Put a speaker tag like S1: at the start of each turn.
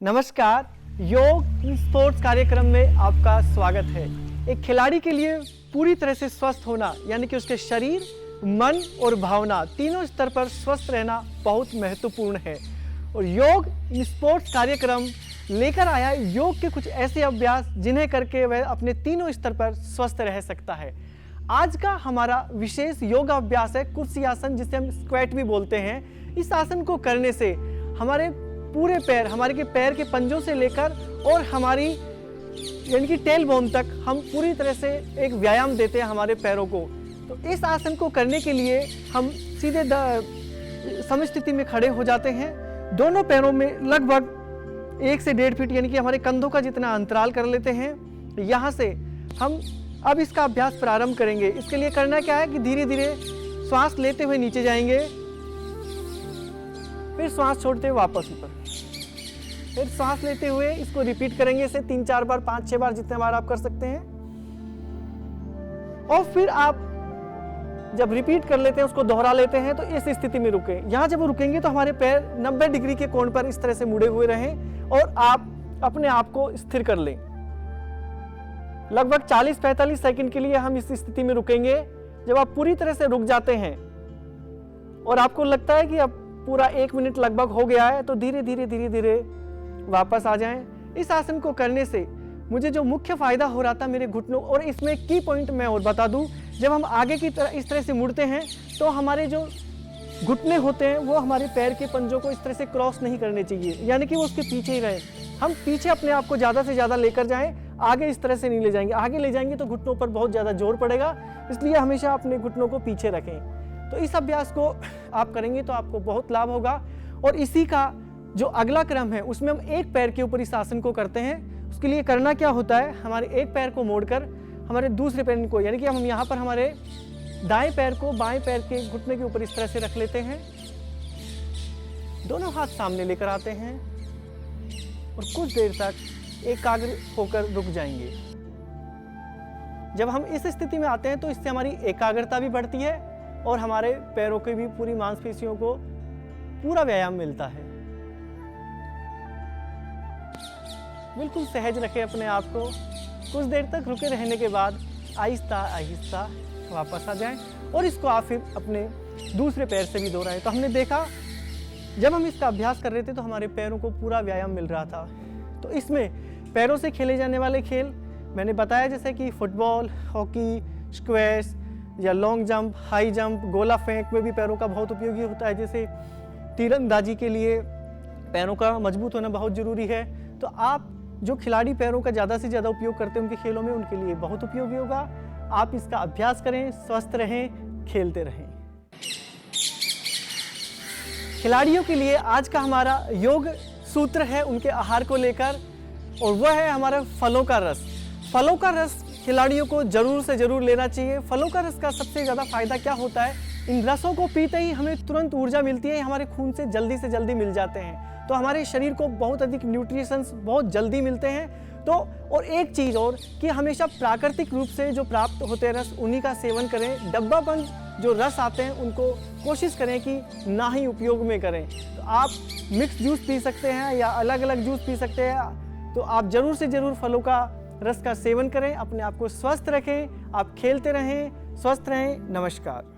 S1: नमस्कार, योग स्पोर्ट्स कार्यक्रम में आपका स्वागत है। एक खिलाड़ी के लिए पूरी तरह से स्वस्थ होना यानी कि उसके शरीर, मन और भावना तीनों स्तर पर स्वस्थ रहना बहुत महत्वपूर्ण है और योग स्पोर्ट्स कार्यक्रम लेकर आया योग के कुछ ऐसे अभ्यास जिन्हें करके वह अपने तीनों स्तर पर स्वस्थ रह सकता है। आज का हमारा विशेष योग अभ्यास है कुर्सी आसन, जिसे हम स्क्वैट भी बोलते हैं। इस आसन को करने से हमारे पूरे पैर, हमारे के पैर के पंजों से लेकर और हमारी यानी कि टेल बोन तक हम पूरी तरह से एक व्यायाम देते हैं हमारे पैरों को। तो इस आसन को करने के लिए हम सीधे समस्थिति में खड़े हो जाते हैं। दोनों पैरों में लगभग 1 से 1.5 फीट यानी कि हमारे कंधों का जितना अंतराल कर लेते हैं। यहाँ से हम अब इसका अभ्यास प्रारंभ करेंगे। इसके लिए करना क्या है कि धीरे धीरे श्वास लेते हुए नीचे जाएंगे, फिर श्वास छोड़ते हुए वापस ऊपर, फिर सांस लेते हुए इसको रिपीट करेंगे। इसे 3-4 बार, 5-6 बार, जितने बार आप कर सकते हैं। और फिर आप जब रिपीट कर लेते हैं, उसको दोहरा लेते हैं, तो इस स्थिति में रुकें। यहां जब रुकेंगे तो हमारे पैर 90 डिग्री के कोण पर इस तरह से मुड़े हुए रहें और आप अपने आप को स्थिर कर लें। लगभग 40-45 सेकंड के लिए हम इस स्थिति में रुकेंगे। जब आप पूरी तरह से रुक जाते हैं और आपको लगता है कि अब पूरा 1 मिनट लगभग हो गया है, तो धीरे धीरे वापस आ जाएं। इस आसन को करने से मुझे जो मुख्य फायदा हो रहा था मेरे घुटनों, और इसमें की पॉइंट मैं और बता दूं, जब हम आगे की तरह इस तरह से मुड़ते हैं तो हमारे जो घुटने होते हैं वो हमारे पैर के पंजों को इस तरह से क्रॉस नहीं करने चाहिए, यानी कि वो उसके पीछे ही रहे। हम पीछे अपने आप को ज़्यादा से ज़्यादा लेकर जाएं, आगे इस तरह से नहीं ले जाएंगे। आगे ले जाएंगे तो घुटनों पर बहुत ज़्यादा जोर पड़ेगा, इसलिए हमेशा अपने घुटनों को पीछे रखें। तो इस अभ्यास को आप करेंगे तो आपको बहुत लाभ होगा। और इसी का जो अगला क्रम है उसमें हम एक पैर के ऊपर इस आसन को करते हैं। उसके लिए करना क्या होता है, हमारे एक पैर को मोड़कर हमारे दूसरे पैर को, यानी कि हम यहाँ पर हमारे दाएं पैर को बाएं पैर के घुटने के ऊपर इस तरह से रख लेते हैं। दोनों हाथ सामने लेकर आते हैं और कुछ देर तक एकाग्र होकर रुक जाएंगे। जब हम इस स्थिति में आते हैं तो इससे हमारी एकाग्रता भी बढ़ती है और हमारे पैरों की भी पूरी मांसपेशियों को पूरा व्यायाम मिलता है। बिल्कुल सहज रखें अपने आप को। कुछ देर तक रुके रहने के बाद आहिस्ता आहिस्ता वापस आ जाएं और इसको आप फिर अपने दूसरे पैर से भी दोहराएं। तो हमने देखा जब हम इसका अभ्यास कर रहे थे तो हमारे पैरों को पूरा व्यायाम मिल रहा था। तो इसमें पैरों से खेले जाने वाले खेल मैंने बताया, जैसे कि फुटबॉल, हॉकी, स्क्वैश या लॉन्ग जंप, हाई जंप, गोला फेंक में भी पैरों का बहुत उपयोगी होता है। जैसे तीरंदाजी के लिए पैरों का मजबूत होना बहुत ज़रूरी है। तो आप जो खिलाड़ी पैरों का ज़्यादा से ज़्यादा उपयोग करते हैं उनके खेलों में, उनके लिए बहुत उपयोगी होगा। आप इसका अभ्यास करें, स्वस्थ रहें, खेलते रहें। खिलाड़ियों के लिए आज का हमारा योग सूत्र है उनके आहार को लेकर, और वह है हमारा फलों का रस। फलों का रस खिलाड़ियों को जरूर से जरूर लेना चाहिए। फलों का रस का सबसे ज़्यादा फायदा क्या होता है, इन रसों को पीते ही हमें तुरंत ऊर्जा मिलती है, हमारे खून से जल्दी मिल जाते हैं। तो हमारे शरीर को बहुत अधिक न्यूट्रिशंस बहुत जल्दी मिलते हैं। तो और एक चीज़ और कि हमेशा प्राकृतिक रूप से जो प्राप्त होते हैं रस, उन्हीं का सेवन करें। डब्बा बंद जो रस आते हैं उनको कोशिश करें कि ना ही उपयोग में करें। तो आप मिक्स जूस पी सकते हैं या अलग अलग जूस पी सकते हैं। तो आप ज़रूर से ज़रूर फलों का रस का सेवन करें, अपने आप को स्वस्थ रखें, आप खेलते रहें, स्वस्थ रहें। नमस्कार।